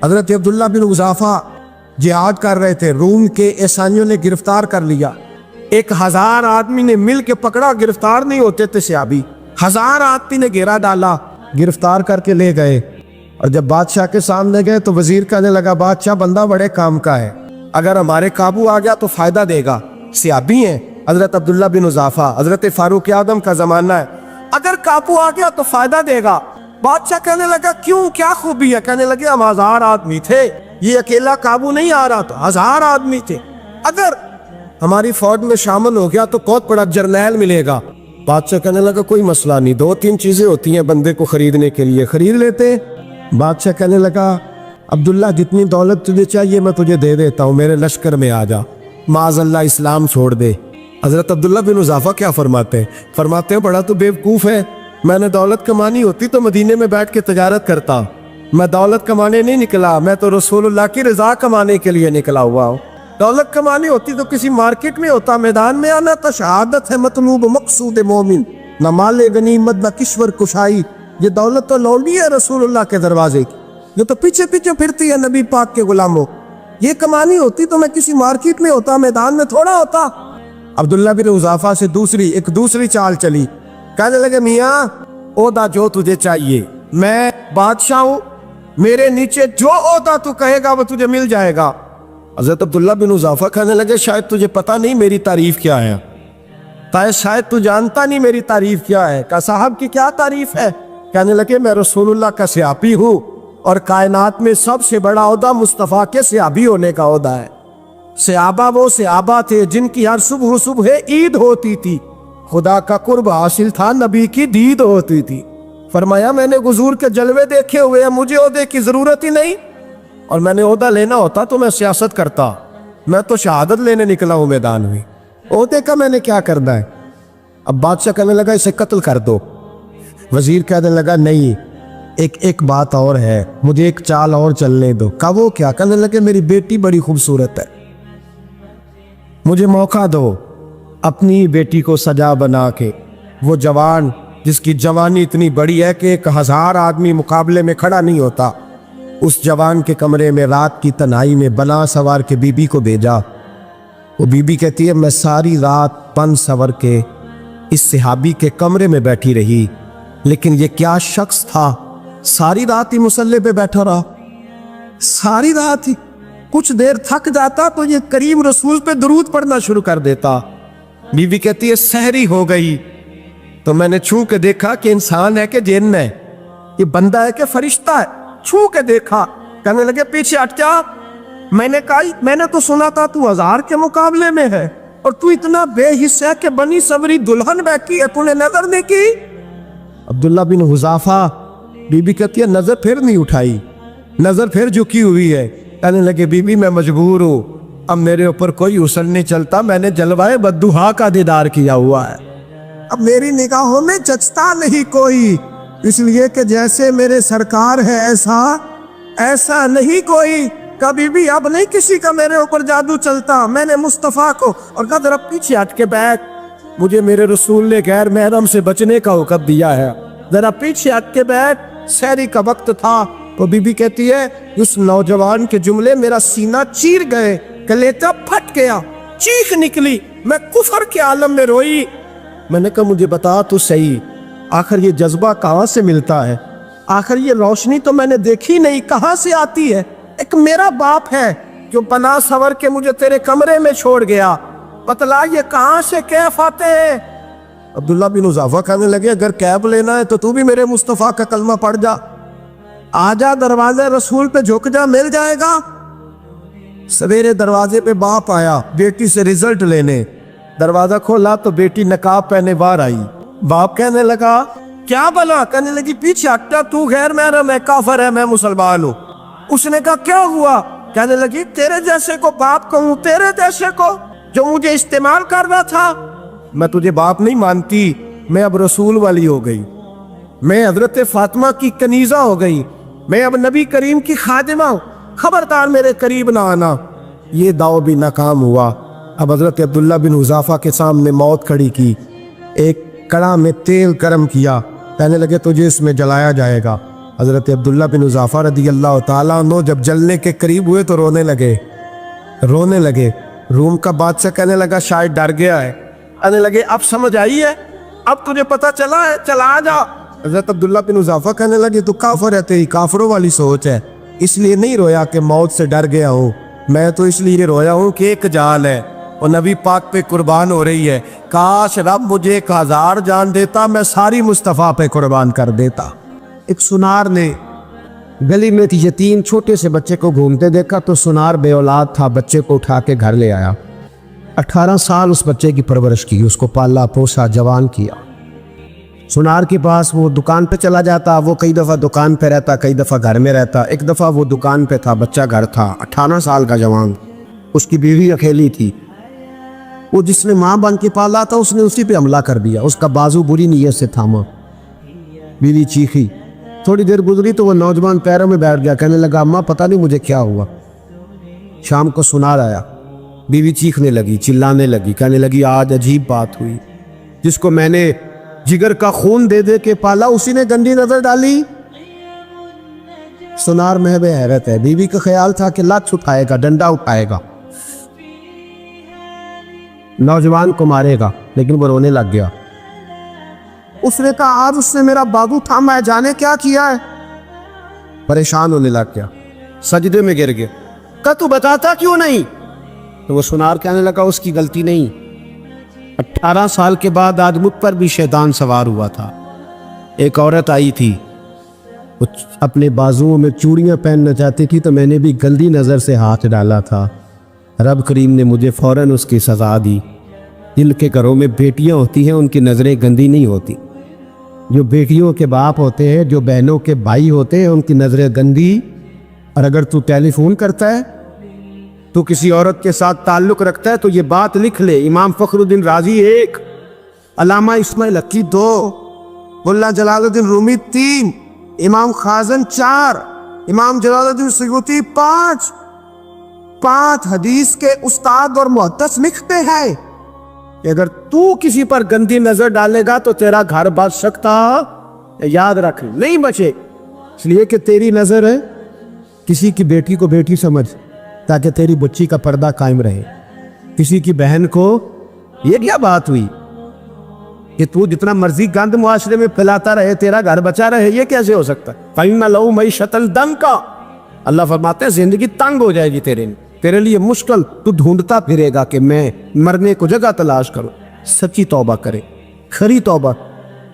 حضرت عبداللہ بن حذافہ جہاد کر رہے تھے، روم کے عیسائیوں نے گرفتار کر لیا، 1000 آدمی نے مل کے پکڑا، گرفتار نہیں ہوتے تھے صحابی، 1000 آدمی نے گھیرا ڈالا، گرفتار کر کے لے گئے، اور جب بادشاہ کے سامنے گئے تو وزیر کہنے لگا بادشاہ بندہ بڑے کام کا ہے، اگر ہمارے قابو آ گیا تو فائدہ دے گا، صحابی ہیں حضرت عبداللہ بن حذافہ، حضرت فاروق اعظم کا زمانہ ہے، اگر قابو آ گیا تو فائدہ دے گا۔ بادشاہ کہنے لگا کیوں، کیا خوبی ہے؟ کہنے لگے ہم 1000 آدمی تھے، یہ اکیلا قابو نہیں آ رہا، تو 1000 آدمی تھے، اگر ہماری فوج میں شامل ہو گیا تو بہت بڑا جرنیل ملے گا۔ بادشاہ کہنے لگا کوئی مسئلہ نہیں، 2-3 چیزیں ہوتی ہیں بندے کو خریدنے کے لیے، خرید لیتے۔ بادشاہ کہنے لگا عبداللہ جتنی دولت تجھے چاہیے میں تجھے دے دیتا ہوں، میرے لشکر میں آ جا، معاذ اللہ اسلام چھوڑ دے۔ حضرت عبداللہ بن حذافہ کیا فرماتے ہیں؟ فرماتے ہیں بڑا تو بیوقوف ہے، میں نے دولت کمانی ہوتی تو مدینے میں بیٹھ کے تجارت کرتا، میں دولت کمانے نہیں نکلا، میں تو رسول اللہ کی رضا کمانے کے لیے نکلا ہوا ہوں، دولت کمانی ہوتی تو کسی مارکیٹ میں ہوتا، میدان میں آنا تو شہادت ہے مطلوب مقصود مومن، نہ مال غنیمت نہ کشور کشائی، یہ دولت تو لوٹی ہے رسول اللہ کے دروازے کی، جو تو پیچھے پیچھے پھرتی ہے نبی پاک کے غلاموں، یہ کمانی ہوتی تو میں کسی مارکیٹ میں ہوتا، میدان میں تھوڑا ہوتا۔ عبداللہ بن حذافہ سے ایک دوسری چال چلی، کہنے لگے میاں عہدہ جو تجھے چاہیے، میں بادشاہ ہوں، میرے نیچے جو عہدہ تو کہے گا وہ تجھے مل جائے گا۔ حضرت عبداللہ بن حذافہ کہنے لگے شاید تجھے پتہ نہیں میری تعریف کیا ہے، شاید تو جانتا نہیں میری تعریف کیا ہے۔ کہا صاحب کی کیا تعریف ہے؟ کہنے لگے میں رسول اللہ کا صحابی ہوں، اور کائنات میں سب سے بڑا عہدہ مصطفیٰ کے صحابی ہونے کا عہدہ ہے۔ صحابہ وہ صحابہ تھے جن کی ہر صبح عید ہوتی تھی، خدا کا قرب حاصل تھا، نبی کی دید ہوتی تھی۔ فرمایا میں نے حضور کے جلوے دیکھے ہوئے ہیں، مجھے عہدے کی ضرورت ہی نہیں، اور میں نے عہدہ لینا ہوتا تو میں سیاست کرتا، میں تو شہادت لینے نکلا ہوں میدان میں، عہدے کا میں نے کیا کرنا ہے؟ اب بادشاہ کہنے لگا اسے قتل کر دو۔ وزیر کہنے لگا نہیں، ایک بات اور ہے، مجھے ایک چال اور چلنے دو۔ کہا وہ کیا؟ کہنے لگے میری بیٹی بڑی خوبصورت ہے، مجھے موقع دو اپنی بیٹی کو سجا بنا کے، وہ جوان جس کی جوانی اتنی بڑی ہے کہ 1000 آدمی مقابلے میں کھڑا نہیں ہوتا، اس جوان کے کمرے میں رات کی تنہائی میں بنا سوار کے بی بی کو بھیجا۔ وہ بی بی کہتی ہے میں ساری رات بن سور کے اس صحابی کے کمرے میں بیٹھی رہی، لیکن یہ کیا شخص تھا، ساری رات ہی مصلے پہ بیٹھا رہا، ساری رات ہی، کچھ دیر تھک جاتا تو یہ کریم رسول پہ درود پڑھنا شروع کر دیتا۔ بی بی کہتی ہے سحری ہو گئی تو میں نے چھو کے دیکھا کہ انسان ہے کہ جن ہے، یہ بندہ ہے کہ فرشتہ ہے، چھو کے دیکھا۔ کہنے لگے پیچھے ہٹ جا۔ میں نے کہا میں نے تو سنا تھا تو 1000 کے مقابلے میں ہے، اور تو اتنا بے حصہ ہے کہ بنی سوری دلہن بیٹھی ہے، تو نے نظر نہیں کی؟ عبداللہ بن حذافہ، بی بی کہتی ہے نظر پھر نہیں اٹھائی، نظر پھر جھکی ہوئی ہے۔ کہنے لگے بی بی میں مجبور ہوں، اب میرے اوپر کوئی حسن نہیں چلتا، میں نے جلوائے بددہا کا دیدار کیا ہوا ہے، اب میری نگاہوں میں جچتا نہیں کوئی، اس لیے کہ جیسے میرے سرکار ہے ایسا نہیں کوئی، کبھی بھی اب نہیں کسی کا میرے اوپر جادو چلتا، میں نے مصطفیٰ کو، اور کہا ذرا پیچھے ہٹ کے بیٹھ، مجھے میرے رسول نے غیر محرم سے بچنے کا حکم دیا ہے، ذرا پیچھے ہٹ کے بیٹھ۔ سحری کا وقت تھا، تو بی بی کہتی ہے اس نوجوان کے جملے میرا سینہ چیر گئے، کلیجہ پھٹ گیا، چیخ نکلی، میں کفر کے عالم میں روئی۔ میں نے کہا مجھے بتا تو صحیح، آخر یہ جذبہ کہاں سے ملتا ہے، آخر یہ روشنی تو میں نے دیکھی نہیں، کہاں سے آتی ہے؟ ایک میرا باپ ہے جو بنا سور کے مجھے تیرے کمرے میں چھوڑ گیا، بتلا یہ کہاں سے کیف آتے ہیں؟ عبداللہ بن حذافہ کہنے لگے اگر کیف لینا ہے تو بھی میرے مصطفیٰ کا کلمہ پڑھ جا، آجا دروازے رسول پہ جھک جا، مل جائے گا۔ سویرے دروازے پہ باپ آیا بیٹی سے رزلٹ لینے، دروازہ کھولا تو بیٹی نقاب پہنے باہر آئی۔ باپ کہنے لگا کیا بلا؟ کہنے لگی پیچھے ہٹا، تو غیر محرم ہے، کافر ہے، میں مسلمان ہوں۔ اس نے کہا کیا ہوا؟ کہنے لگی تیرے جیسے کو باپ کہوں، تیرے جیسے کو جو مجھے استعمال کر رہا تھا، میں تجھے باپ نہیں مانتی، میں اب رسول والی ہو گئی، میں حضرت فاطمہ کی کنیزہ ہو گئی، میں اب نبی کریم کی خادمہ ہوں، خبردار میرے قریب نہ آنا۔ یہ داؤ بھی ناکام ہوا۔ اب حضرت عبداللہ بن حذافہ کے سامنے موت کھڑی کی، ایک کڑا میں تیل گرم کیا، کہنے لگے تجھے اس میں جلایا جائے گا۔ حضرت عبداللہ بن حذافہ رضی اللہ تعالیٰ عنہ جب جلنے کے قریب ہوئے تو رونے لگے. روم کا بادشاہ کہنے لگا شاید ڈر گیا ہے. کہنے لگے اب سمجھ آئی ہے, اب تجھے پتہ چلا ہے, چلا آ جا. حضرت عبداللہ بن حذافہ کہنے لگے تو کافر ہے, تیری کافروں والی سوچ ہے, اس لیے نہیں رویا کہ موت سے ڈر گیا ہوں, میں تو اس لیے رویا ہوں کہ ایک جان ہے اور نبی پاک پہ قربان ہو رہی ہے. کاش رب مجھے 1000 جان دیتا, میں ساری مصطفیٰ پہ قربان کر دیتا. ایک سنار نے گلی میں یتیم چھوٹے سے بچے کو گھومتے دیکھا تو سنار بے اولاد تھا, بچے کو اٹھا کے گھر لے آیا. 18 سال اس بچے کی پرورش کی, اس کو پالا پوسا, جوان کیا. سنار کے پاس وہ دکان پہ چلا جاتا, وہ کئی دفعہ دکان پہ رہتا, کئی دفعہ گھر میں رہتا. ایک دفعہ وہ دکان پہ تھا, بچہ گھر تھا, 18 سال کا جوان. اس کی بیوی اکیلی تھی. وہ جس نے ماں بن کے پالا تھا اس نے اسی پہ حملہ کر دیا, اس کا بازو بری نیت سے تھاما. بیوی چیخی. تھوڑی دیر گزری تو وہ نوجوان پیروں میں بیٹھ گیا, کہنے لگا اماں پتہ نہیں مجھے کیا ہوا. شام کو سنار آیا, بیوی چیخنے لگی, چلانے لگی, کہنے لگی آج عجیب بات ہوئی, جس کو میں نے جگر کا خون دے دے کے پالا اسی نے گندی نظر ڈالی. سنار محب حیرت ہے. بیوی کا خیال تھا کہ لات اٹھائے گا, ڈنڈا اٹھائے گا, نوجوان کو مارے گا, لیکن وہ رونے لگ گیا. اس نے کہا آج اس نے میرا بازو تھاما ہے, جانے کیا کیا ہے. پریشان ہونے لگ گیا, سجدے میں گر گیا. کہا تو بتاتا کیوں نہیں؟ تو وہ سنار کہنے لگا اس کی غلطی نہیں, 18 سال کے بعد آج مجھ پر بھی شیطان سوار ہوا تھا. ایک عورت آئی تھی, وہ اپنے بازوؤں میں چوڑیاں پہننا چاہتی تھی تو میں نے بھی گندی نظر سے ہاتھ ڈالا تھا. رب کریم نے مجھے فوراً اس کی سزا دی. جن کے گھروں میں بیٹیاں ہوتی ہیں ان کی نظریں گندی نہیں ہوتی. جو بیٹیوں کے باپ ہوتے ہیں, جو بہنوں کے بھائی ہوتے ہیں, ان کی نظریں گندی. اور اگر تو ٹیلی فون کرتا ہے, تو کسی عورت کے ساتھ تعلق رکھتا ہے, تو یہ بات لکھ لے, امام فخر الدین رازی 1, علامہ اسماعیل حقی 2, ملا جلال الدین رومی 3, امام خازن 4, امام جلال الدین سیوطی 5 حدیث کے استاد اور محدث لکھتے ہیں کہ اگر تو کسی پر گندی نظر ڈالے گا تو تیرا گھر بچ سکتا, یاد رکھ نہیں بچے. اس لیے کہ تیری نظر ہے, کسی کی بیٹی کو بیٹی سمجھ تاکہ تیری بچی کا پردہ قائم رہے. کسی کی بہن کو, یہ کیا بات ہوئی کہ تو جتنا مرضی گند معاشرے میں پھیلاتا رہے تیرا گھر بچا رہے, یہ کیسے ہو سکتا ہے؟ فَإِنَّ لَهُ مَعِيشَةً ضَنْكَ, اللہ فرماتے ہیں زندگی تنگ ہو جائے گی تیرے لیے مشکل. تو ڈھونڈتا پھرے گا کہ میں مرنے کو جگہ تلاش کروں. سچی توبہ کرے, کھری توبہ.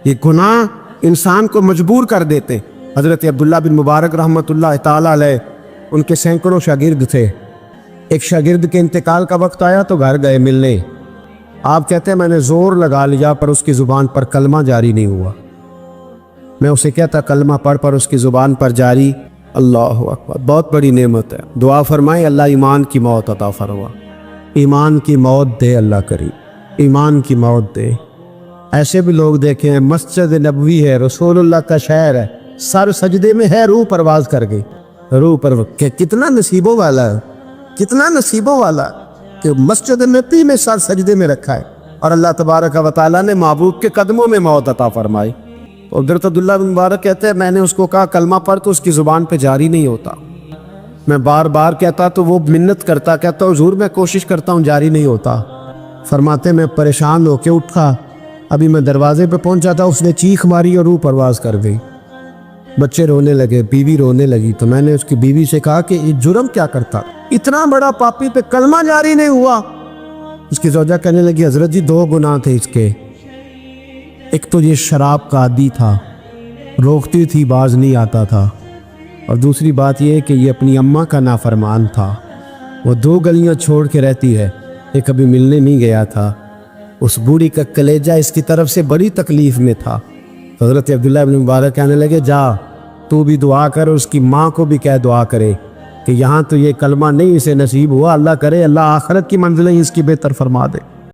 یہ گناہ انسان کو مجبور کر دیتے. حضرت عبداللہ بن مبارک رحمۃ اللہ تعالیٰ علیہ, ان کے سینکڑوں شاگرد تھے. ایک شاگرد کے انتقال کا وقت آیا تو گھر گئے ملنے. آپ کہتے ہیں میں نے زور لگا لیا پر اس کی زبان پر کلمہ جاری نہیں ہوا. میں اسے کہتا کلمہ پڑھ پر اس کی زبان پر جاری. اللہ اکبر, بہت بڑی نعمت ہے. دعا فرمائے اللہ ایمان کی موت عطا فرما, ایمان کی موت دے اللہ کریم, ایمان کی موت دے. ایسے بھی لوگ دیکھیں ہیں, مسجد نبوی ہے, رسول اللہ کا شہر ہے, سر سجدے میں ہے, روح پرواز کر گئی. روح پر کتنا نصیبوں والا ہے, کتنا نصیبوں والا کہ مسجد نبوی میں سر سجدے میں رکھا ہے, اور اللہ تبارک و تعالیٰ نے معبود کے قدموں میں موت عطا فرمائی. اور حضرت عبداللہ بن مبارک کہتے ہیں میں نے اس کو کہا کلمہ پڑھ تو اس کی زبان پہ جاری نہیں ہوتا. میں بار بار کہتا تو وہ منت کرتا, کہتا حضور میں کوشش کرتا ہوں جاری نہیں ہوتا. فرماتے میں پریشان ہو کے اٹھا, ابھی میں دروازے پہ پہنچا تھا, اس نے چیخ ماری اور روح پرواز کر گئی. بچے رونے لگے, بیوی رونے لگی. تو میں نے اس کی بیوی سے کہا کہ یہ جرم کیا کرتا, اتنا بڑا پاپی پہ کلمہ جاری نہیں ہوا. اس کی زوجہ کہنے لگی حضرت جی 2 گناہ تھے اس کے. ایک تو یہ شراب کا عادی تھا, روکتی تھی باز نہیں آتا تھا, اور دوسری بات یہ کہ یہ اپنی اماں کا نافرمان تھا. وہ 2 گلیاں چھوڑ کے رہتی ہے, یہ کبھی ملنے نہیں گیا تھا. اس بوڑھی کا کلیجہ اس کی طرف سے بڑی تکلیف میں تھا. حضرت عبداللہ بن مبارک کہنے لگے جا تو بھی دعا کر, اس کی ماں کو بھی کہہ دعا کرے کہ یہاں تو یہ کلمہ نہیں اسے نصیب ہوا, اللہ کرے اللہ آخرت کی منزلیں اس کی بہتر فرما دے.